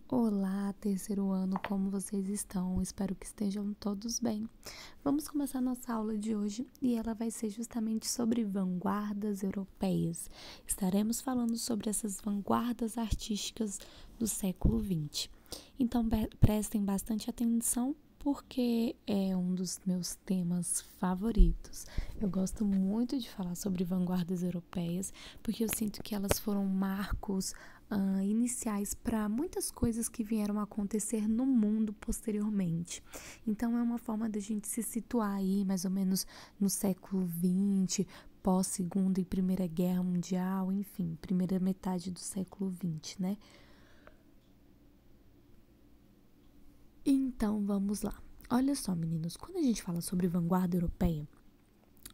Olá, terceiro ano, como vocês estão? Espero que estejam todos bem. Vamos começar nossa aula de hoje e ela vai ser justamente sobre vanguardas europeias. Estaremos falando sobre essas vanguardas artísticas do século XX. Então, prestem bastante atenção porque é um dos meus temas favoritos. Eu gosto muito de falar sobre vanguardas europeias porque eu sinto que elas foram marcos iniciais para muitas coisas que vieram a acontecer no mundo posteriormente. Então é uma forma da gente se situar aí mais ou menos no século XX, pós Segunda e Primeira Guerra Mundial, enfim, primeira metade do século XX, né? Então vamos lá. Olha só, meninos, quando a gente fala sobre vanguarda europeia,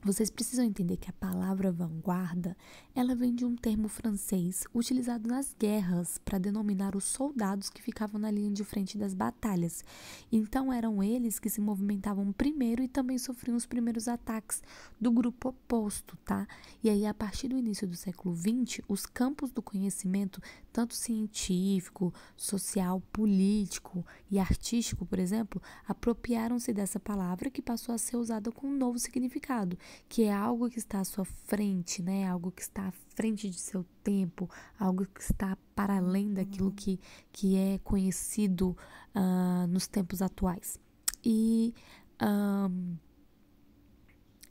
vocês precisam entender que a palavra vanguarda, ela vem de um termo francês utilizado nas guerras para denominar os soldados que ficavam na linha de frente das batalhas. Então eram eles que se movimentavam primeiro e também sofriam os primeiros ataques do grupo oposto, tá? E aí a partir do início do século XX, os campos do conhecimento, tanto científico, social, político e artístico, por exemplo, apropriaram-se dessa palavra que passou a ser usada com um novo significado, que é algo que está à sua frente, né? Algo que está à frente de seu tempo, algo que está para além daquilo que é conhecido nos tempos atuais. E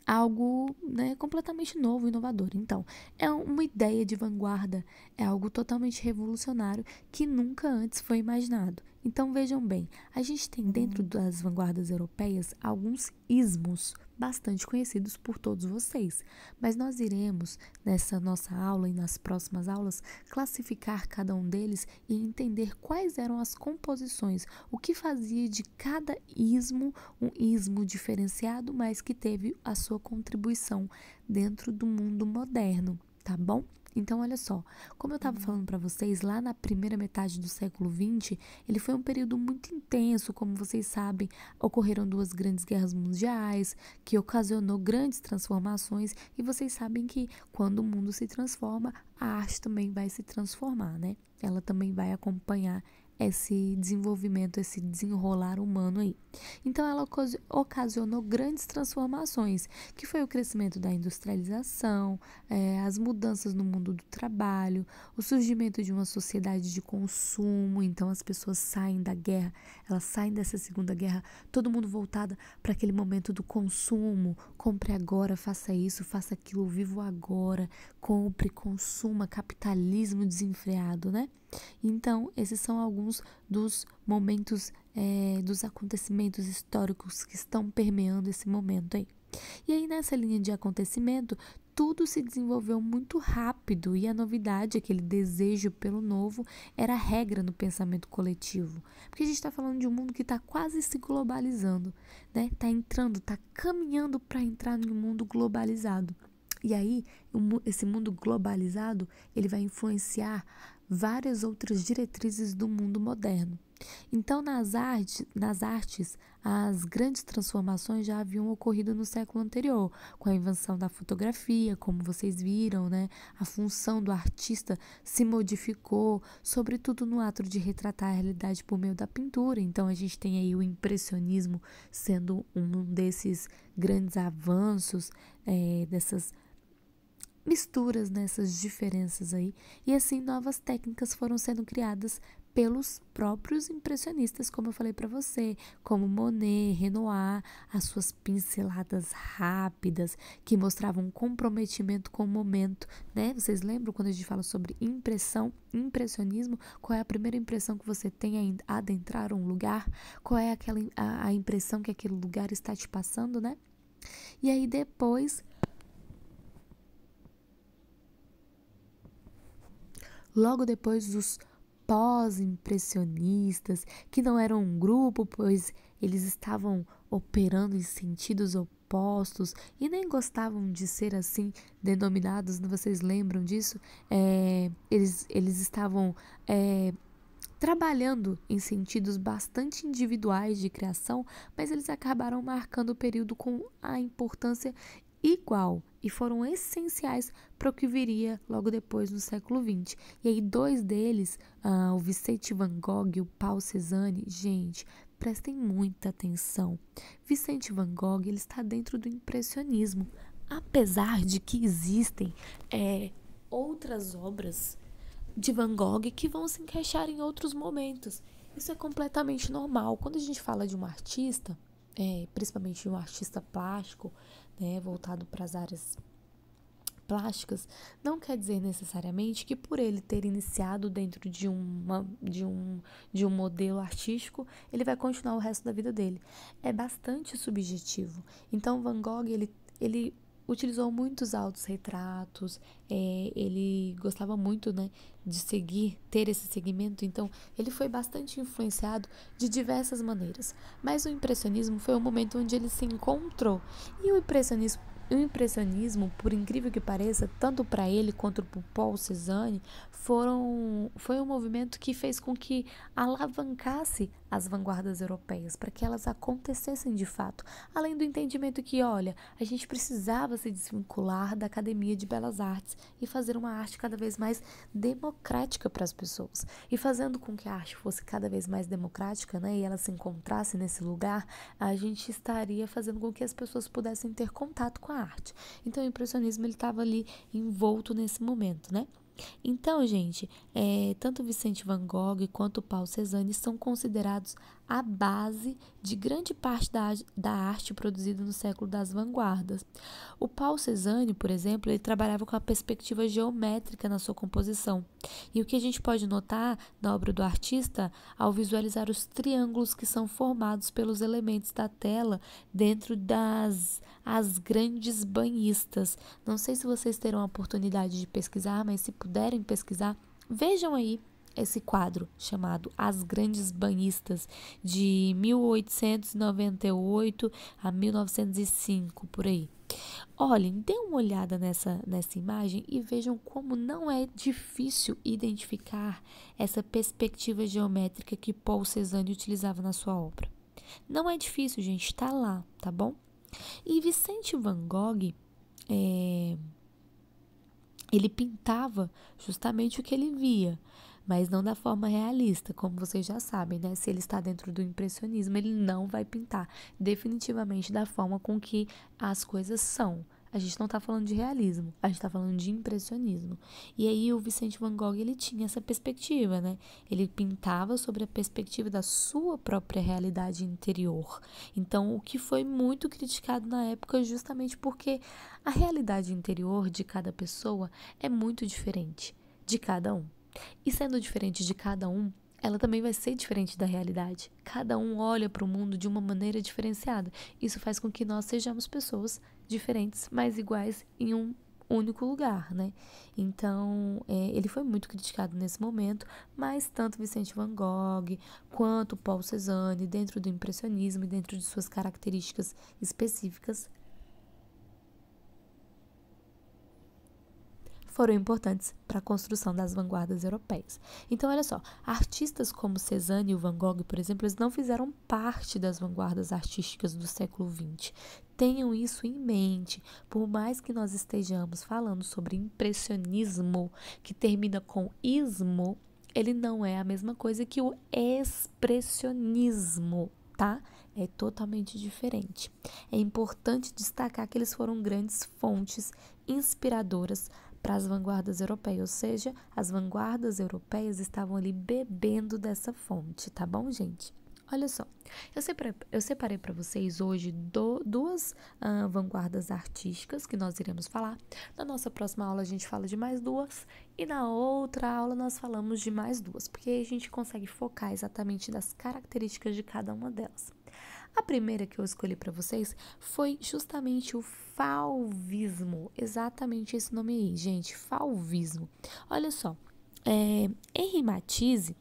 algo, né, completamente novo, inovador. Então, é uma ideia de vanguarda, é algo totalmente revolucionário que nunca antes foi imaginado. Então, vejam bem, a gente tem dentro das vanguardas europeias alguns ismos bastante conhecidos por todos vocês, mas nós iremos, nessa nossa aula e nas próximas aulas, classificar cada um deles e entender quais eram as composições, o que fazia de cada ismo um ismo diferenciado, mas que teve a sua contribuição dentro do mundo moderno, tá bom? Então, olha só, como eu estava falando para vocês, lá na primeira metade do século XX, ele foi um período muito intenso, como vocês sabem, ocorreram duas grandes guerras mundiais, que ocasionou grandes transformações, e vocês sabem que quando o mundo se transforma, a arte também vai se transformar, né? Ela também vai acompanhar esse desenvolvimento, esse desenrolar humano aí. Então, ela ocasionou grandes transformações, que foi o crescimento da industrialização, as mudanças no mundo do trabalho, o surgimento de uma sociedade de consumo. Então, as pessoas saem da guerra, elas saem dessa Segunda Guerra, todo mundo voltado para aquele momento do consumo. Compre agora, faça isso, faça aquilo, vivo agora, compre, consuma, capitalismo desenfreado, né? Então, esses são alguns dos momentos, dos acontecimentos históricos que estão permeando esse momento aí. E aí, nessa linha de acontecimento, tudo se desenvolveu muito rápido e a novidade, aquele desejo pelo novo, era a regra no pensamento coletivo. Porque a gente está falando de um mundo que está quase se globalizando, né? Está caminhando para entrar em um mundo globalizado. E aí, esse mundo globalizado, ele vai influenciar várias outras diretrizes do mundo moderno. Então, nas artes, as grandes transformações já haviam ocorrido no século anterior, com a invenção da fotografia, como vocês viram, né? A função do artista se modificou, sobretudo no ato de retratar a realidade por meio da pintura. Então, a gente tem aí o impressionismo sendo um desses grandes avanços, dessas misturas nessas diferenças aí, e assim novas técnicas foram sendo criadas pelos próprios impressionistas, como eu falei para você, como Monet, Renoir, as suas pinceladas rápidas que mostravam um comprometimento com o momento, né? Vocês lembram quando a gente fala sobre impressionismo? Qual é a primeira impressão que você tem a adentrar um lugar? Qual é a impressão que aquele lugar está te passando, né? E aí depois, logo depois dos pós-impressionistas, que não eram um grupo, pois eles estavam operando em sentidos opostos e nem gostavam de ser assim denominados, vocês lembram disso? Eles estavam trabalhando em sentidos bastante individuais de criação, mas eles acabaram marcando o período com a importância igual e foram essenciais para o que viria logo depois no século XX. E aí 2 deles, o Vicente Van Gogh e o Paul Cézanne, gente, prestem muita atenção. Vicente Van Gogh, ele está dentro do impressionismo, apesar de que existem outras obras de Van Gogh que vão se encaixar em outros momentos. Isso é completamente normal. Quando a gente fala de um artista, principalmente de um artista plástico, né, voltado para as áreas plásticas, não quer dizer necessariamente que por ele ter iniciado dentro de um modelo artístico, ele vai continuar o resto da vida dele. É bastante subjetivo. Então, Van Gogh, ele utilizou muitos autorretratos, ele gostava muito, né, de ter esse segmento, então ele foi bastante influenciado de diversas maneiras. Mas o impressionismo foi o momento onde ele se encontrou. E o impressionismo, por incrível que pareça, tanto para ele quanto para o Paul Cézanne, foi um movimento que fez com que alavancasse as vanguardas europeias, para que elas acontecessem de fato. Além do entendimento que, olha, a gente precisava se desvincular da Academia de Belas Artes e fazer uma arte cada vez mais democrática para as pessoas. E fazendo com que a arte fosse cada vez mais democrática, né, e ela se encontrasse nesse lugar, a gente estaria fazendo com que as pessoas pudessem ter contato com a arte. Então o impressionismo estava ali envolto nesse momento, né? Então, gente, tanto Vicente Van Gogh quanto Paul Cézanne são considerados a base de grande parte da arte produzida no século das vanguardas. O Paul Cézanne, por exemplo, ele trabalhava com a perspectiva geométrica na sua composição. E o que a gente pode notar na obra do artista ao visualizar os triângulos que são formados pelos elementos da tela dentro das as grandes banhistas. Não sei se vocês terão a oportunidade de pesquisar, mas se puderem pesquisar, vejam aí esse quadro chamado As Grandes Banhistas, de 1898 a 1905, por aí. Olhem, dêem uma olhada nessa imagem e vejam como não é difícil identificar essa perspectiva geométrica que Paul Cézanne utilizava na sua obra. Não é difícil, gente, está lá, tá bom? E Vicente Van Gogh, ele pintava justamente o que ele via, mas não da forma realista, como vocês já sabem, né? Se ele está dentro do impressionismo, ele não vai pintar definitivamente da forma com que as coisas são. A gente não está falando de realismo, a gente está falando de impressionismo. E aí o Vicente Van Gogh, ele tinha essa perspectiva, né? Ele pintava sobre a perspectiva da sua própria realidade interior. Então, o que foi muito criticado na época justamente porque a realidade interior de cada pessoa é muito diferente de cada um. E sendo diferente de cada um, ela também vai ser diferente da realidade. Cada um olha para o mundo de uma maneira diferenciada. Isso faz com que nós sejamos pessoas diferentes, mas iguais em um único lugar, né? Então, ele foi muito criticado nesse momento, mas tanto Vicente Van Gogh quanto Paul Cézanne, dentro do impressionismo e dentro de suas características específicas, foram importantes para a construção das vanguardas europeias. Então, olha só, artistas como Cézanne e o Van Gogh, por exemplo, eles não fizeram parte das vanguardas artísticas do século XX. Tenham isso em mente, por mais que nós estejamos falando sobre impressionismo, que termina com ismo, ele não é a mesma coisa que o expressionismo, tá? É totalmente diferente. É importante destacar que eles foram grandes fontes inspiradoras para as vanguardas europeias, ou seja, as vanguardas europeias estavam ali bebendo dessa fonte, tá bom, gente? Olha só, eu separei para vocês hoje duas vanguardas artísticas que nós iremos falar. Na nossa próxima aula a gente fala de mais duas e na outra aula nós falamos de mais duas, porque aí a gente consegue focar exatamente nas características de cada uma delas. A primeira que eu escolhi para vocês foi justamente o fauvismo. Exatamente esse nome aí, gente, fauvismo. Olha só, Henri Matisse,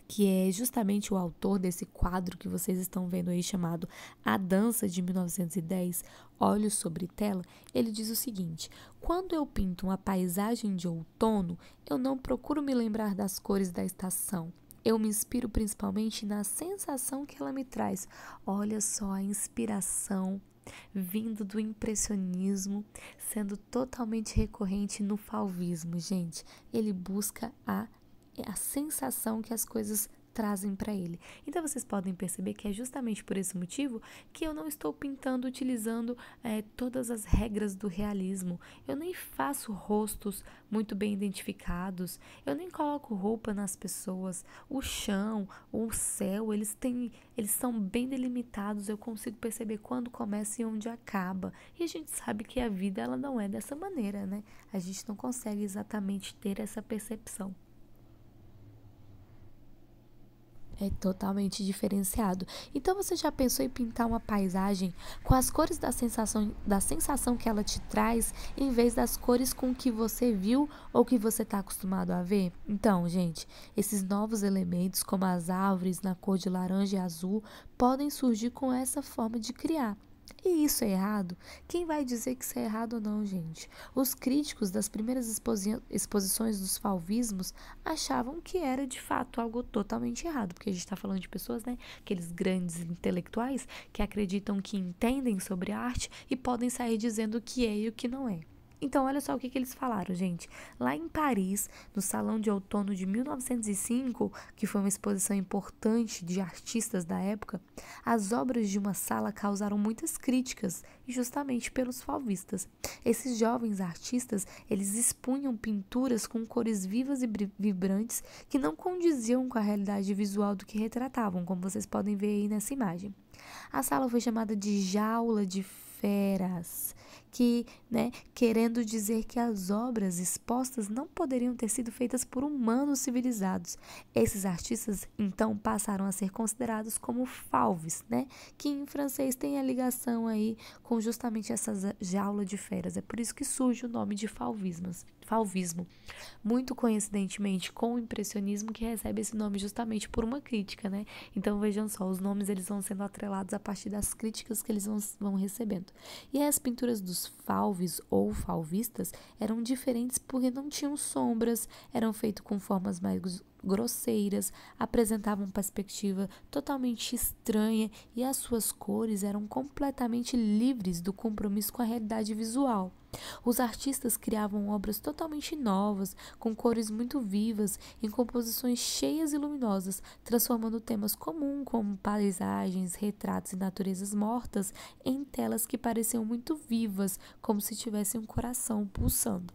que é justamente o autor desse quadro que vocês estão vendo aí chamado A Dança de 1910, Olhos sobre Tela, ele diz o seguinte: quando eu pinto uma paisagem de outono, eu não procuro me lembrar das cores da estação. Eu me inspiro principalmente na sensação que ela me traz. Olha só a inspiração vindo do impressionismo, sendo totalmente recorrente no fauvismo, gente. Ele busca a sensação que as coisas trazem para ele. Então vocês podem perceber que é justamente por esse motivo que eu não estou pintando utilizando todas as regras do realismo. Eu nem faço rostos muito bem identificados, eu nem coloco roupa nas pessoas, o chão, o céu, eles são bem delimitados, eu consigo perceber quando começa e onde acaba. E a gente sabe que a vida ela não é dessa maneira, né? A gente não consegue exatamente ter essa percepção. É totalmente diferenciado. Então você já pensou em pintar uma paisagem com as cores da sensação que ela te traz, em vez das cores com que você viu ou que você está acostumado a ver? Então, gente, esses novos elementos, como as árvores na cor de laranja e azul, podem surgir com essa forma de criar. E isso é errado? Quem vai dizer que isso é errado ou não, gente? Os críticos das primeiras exposições dos fauvismos achavam que era de fato algo totalmente errado, porque a gente está falando de pessoas, né, aqueles grandes intelectuais que acreditam que entendem sobre arte e podem sair dizendo o que é e o que não é. Então, olha só o que eles falaram, gente. Lá em Paris, no Salão de Outono de 1905, que foi uma exposição importante de artistas da época, as obras de uma sala causaram muitas críticas, justamente pelos fauvistas. Esses jovens artistas, eles expunham pinturas com cores vivas e vibrantes que não condiziam com a realidade visual do que retratavam, como vocês podem ver aí nessa imagem. A sala foi chamada de jaula de feras, que, querendo dizer que as obras expostas não poderiam ter sido feitas por humanos civilizados. Esses artistas, então, passaram a ser considerados como fauves, que em francês tem a ligação aí com justamente essa jaula de feras. É por isso que surge o nome de fauvismo, muito coincidentemente com o impressionismo, que recebe esse nome justamente por uma crítica, né? Então vejam só, os nomes eles vão sendo atrelados a partir das críticas que eles vão recebendo. E as pinturas dos fauves ou fauvistas eram diferentes porque não tinham sombras, eram feitos com formas mais grosseiras, apresentavam perspectiva totalmente estranha e as suas cores eram completamente livres do compromisso com a realidade visual. Os artistas criavam obras totalmente novas, com cores muito vivas, em composições cheias e luminosas, transformando temas comuns como paisagens, retratos e naturezas mortas em telas que pareciam muito vivas, como se tivessem um coração pulsando.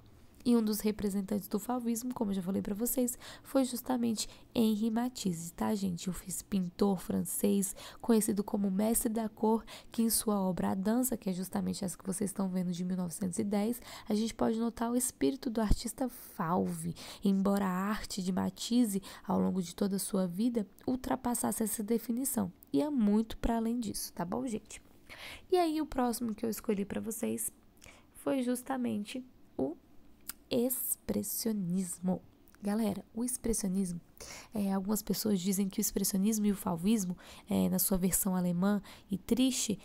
E um dos representantes do fauvismo, como eu já falei para vocês, foi justamente Henri Matisse, tá, gente? O pintor francês, conhecido como mestre da cor, que em sua obra A Dança, que é justamente essa que vocês estão vendo de 1910, a gente pode notar o espírito do artista fauve, embora a arte de Matisse, ao longo de toda a sua vida, ultrapassasse essa definição. E é muito para além disso, tá bom, gente? E aí, o próximo que eu escolhi para vocês foi justamente o expressionismo. Galera, o expressionismo, algumas pessoas dizem que o expressionismo e o fauvismo, na sua versão alemã e triste,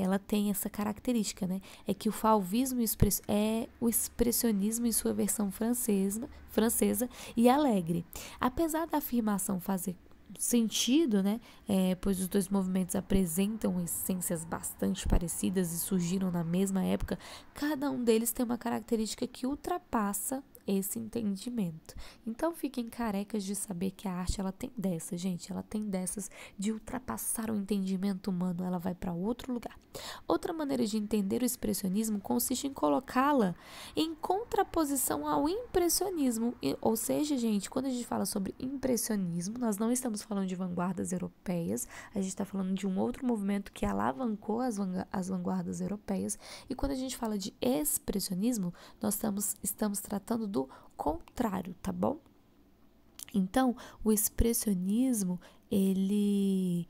ela tem essa característica, né? É que o fauvismo é o expressionismo em sua versão francesa e alegre. Apesar da afirmação fazer sentido, né? Pois os dois movimentos apresentam essências bastante parecidas e surgiram na mesma época, cada um deles tem uma característica que ultrapassa esse entendimento. Então fiquem carecas de saber que a arte ela tem dessas, gente, ela tem dessas de ultrapassar o entendimento humano, ela vai para outro lugar. Outra maneira de entender o expressionismo consiste em colocá-la em contraposição ao impressionismo, ou seja, gente, quando a gente fala sobre impressionismo, nós não estamos falando de vanguardas europeias, a gente está falando de um outro movimento que alavancou as vanguardas europeias, e quando a gente fala de expressionismo, nós estamos tratando do contrário, tá bom? Então, o expressionismo, ele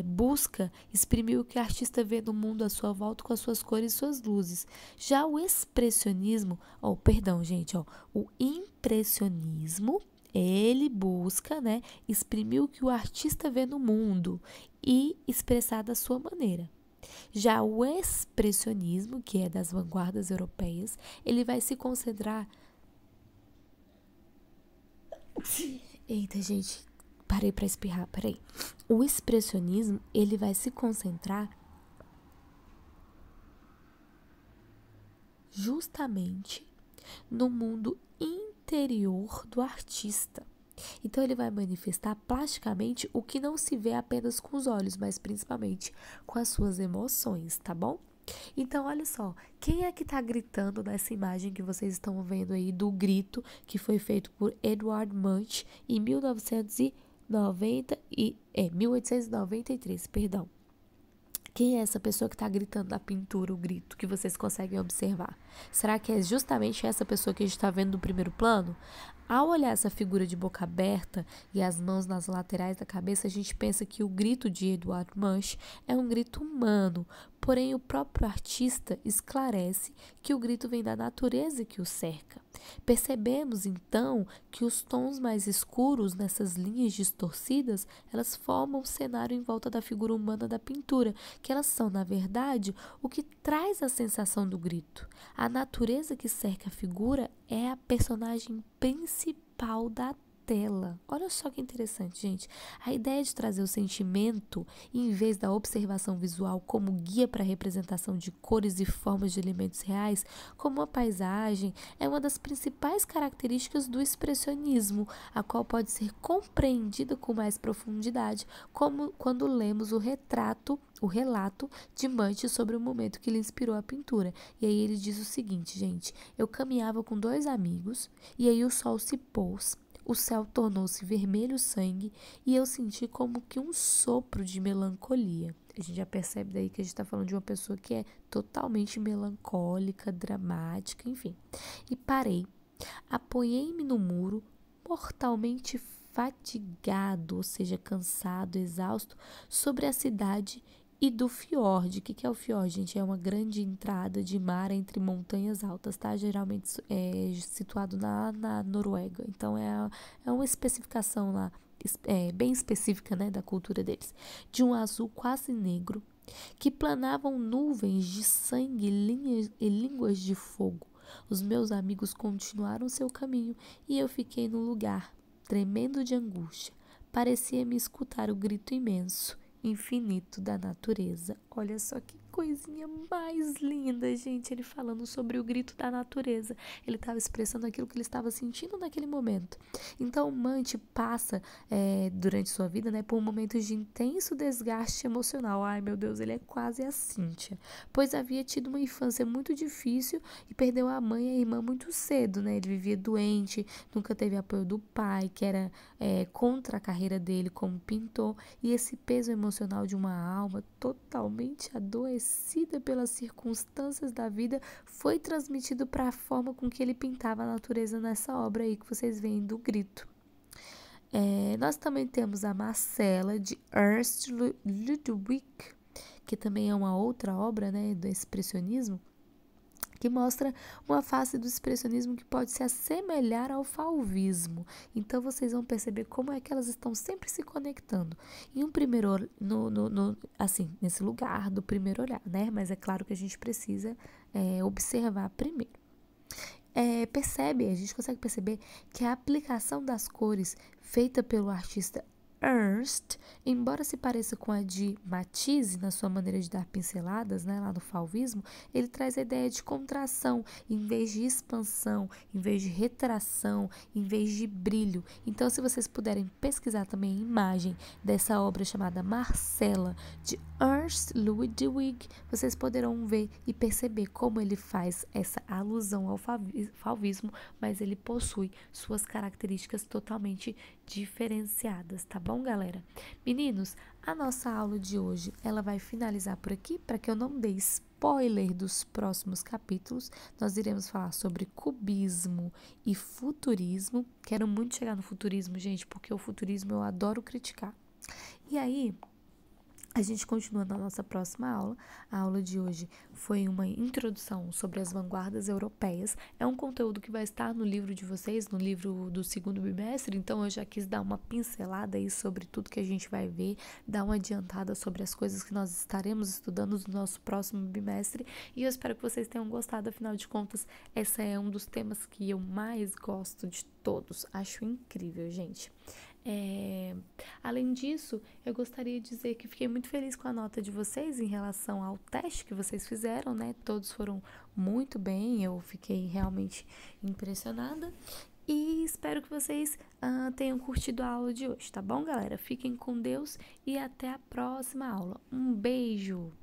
busca exprimir o que o artista vê no mundo à sua volta com as suas cores e suas luzes. Já o expressionismo, o impressionismo, ele busca, exprimir o que o artista vê no mundo e expressar da sua maneira. Já o expressionismo, que é das vanguardas europeias, ele vai se concentrar... Eita, gente, parei para espirrar, peraí. O expressionismo, ele vai se concentrar justamente no mundo interior do artista. Então, ele vai manifestar plasticamente o que não se vê apenas com os olhos, mas principalmente com as suas emoções, tá bom? Então, olha só, quem é que tá gritando nessa imagem que vocês estão vendo aí do grito que foi feito por Edvard Munch em 1893, perdão. Quem é essa pessoa que está gritando na pintura, o grito que vocês conseguem observar? Será que é justamente essa pessoa que a gente está vendo no primeiro plano? Ao olhar essa figura de boca aberta e as mãos nas laterais da cabeça, a gente pensa que o grito de Edvard Munch é um grito humano, porém o próprio artista esclarece que o grito vem da natureza que o cerca. Percebemos então que os tons mais escuros nessas linhas distorcidas, elas formam o cenário em volta da figura humana da pintura, que elas são, na verdade, o que traz a sensação do grito. A natureza que cerca a figura é a personagem principal da tela. Olha só que interessante, gente. A ideia de trazer o sentimento, em vez da observação visual como guia para a representação de cores e formas de elementos reais, como a paisagem, é uma das principais características do expressionismo, a qual pode ser compreendida com mais profundidade, como quando lemos o relato de Munch sobre o momento que lhe inspirou a pintura. E aí ele diz o seguinte, gente: eu caminhava com 2 amigos, e aí o sol se pôs, o céu tornou-se vermelho sangue e eu senti como que um sopro de melancolia. A gente já percebe daí que a gente está falando de uma pessoa que é totalmente melancólica, dramática, enfim. E parei, apoiei-me no muro, mortalmente fatigado, ou seja, cansado, exausto, sobre a cidade e do fiord. O que é o fiord, gente? É uma grande entrada de mar entre montanhas altas, tá? Geralmente é situado na Noruega. Então, é uma especificação lá, bem específica, né, da cultura deles. De um azul quase negro, que planavam nuvens de sangue e línguas de fogo. Os meus amigos continuaram seu caminho e eu fiquei no lugar, tremendo de angústia. Parecia-me escutar o grito imenso, infinito da natureza. Olha só que coisinha mais linda, gente. Ele falando sobre o grito da natureza. Ele estava expressando aquilo que ele estava sentindo naquele momento. Então, o Munch passa, durante sua vida, né, por momentos de intenso desgaste emocional. Ai, meu Deus, ele é quase a Cíntia. Pois havia tido uma infância muito difícil e perdeu a mãe e a irmã muito cedo, né? Ele vivia doente, nunca teve apoio do pai, que era contra a carreira dele como pintor. E esse peso emocional de uma alma totalmente adoecida pelas circunstâncias da vida foi transmitido para a forma com que ele pintava a natureza nessa obra aí que vocês veem do grito. Nós também temos a Marcela, de Ernst Ludwig, que também é uma outra obra, né, do expressionismo, que mostra uma face do expressionismo que pode se assemelhar ao fauvismo. Então, vocês vão perceber como é que elas estão sempre se conectando. Em um primeiro, assim, nesse lugar do primeiro olhar, né? Mas é claro que a gente precisa observar primeiro. A gente consegue perceber que a aplicação das cores feita pelo artista Ernst, embora se pareça com a de Matisse na sua maneira de dar pinceladas, né, lá no fauvismo, ele traz a ideia de contração em vez de expansão, em vez de retração, em vez de brilho. Então, se vocês puderem pesquisar também a imagem dessa obra chamada Marcela, de Ernst Ludwig, vocês poderão ver e perceber como ele faz essa alusão ao fauvismo, mas ele possui suas características totalmente diferenciadas, tá bom, galera? Meninos, a nossa aula de hoje, ela vai finalizar por aqui, para que eu não dê spoiler dos próximos capítulos. Nós iremos falar sobre cubismo e futurismo. Quero muito chegar no futurismo, gente, porque o futurismo eu adoro criticar. E aí, a gente continua na nossa próxima aula. A aula de hoje foi uma introdução sobre as vanguardas europeias. É um conteúdo que vai estar no livro de vocês, no livro do segundo bimestre, então eu já quis dar uma pincelada aí sobre tudo que a gente vai ver, dar uma adiantada sobre as coisas que nós estaremos estudando no nosso próximo bimestre, e eu espero que vocês tenham gostado. Afinal de contas, esse é um dos temas que eu mais gosto de todos. Acho incrível, gente. Além disso, eu gostaria de dizer que fiquei muito feliz com a nota de vocês em relação ao teste que vocês fizeram, né? Todos foram muito bem, eu fiquei realmente impressionada. E espero que vocês tenham curtido a aula de hoje, tá bom, galera? Fiquem com Deus e até a próxima aula. Um beijo!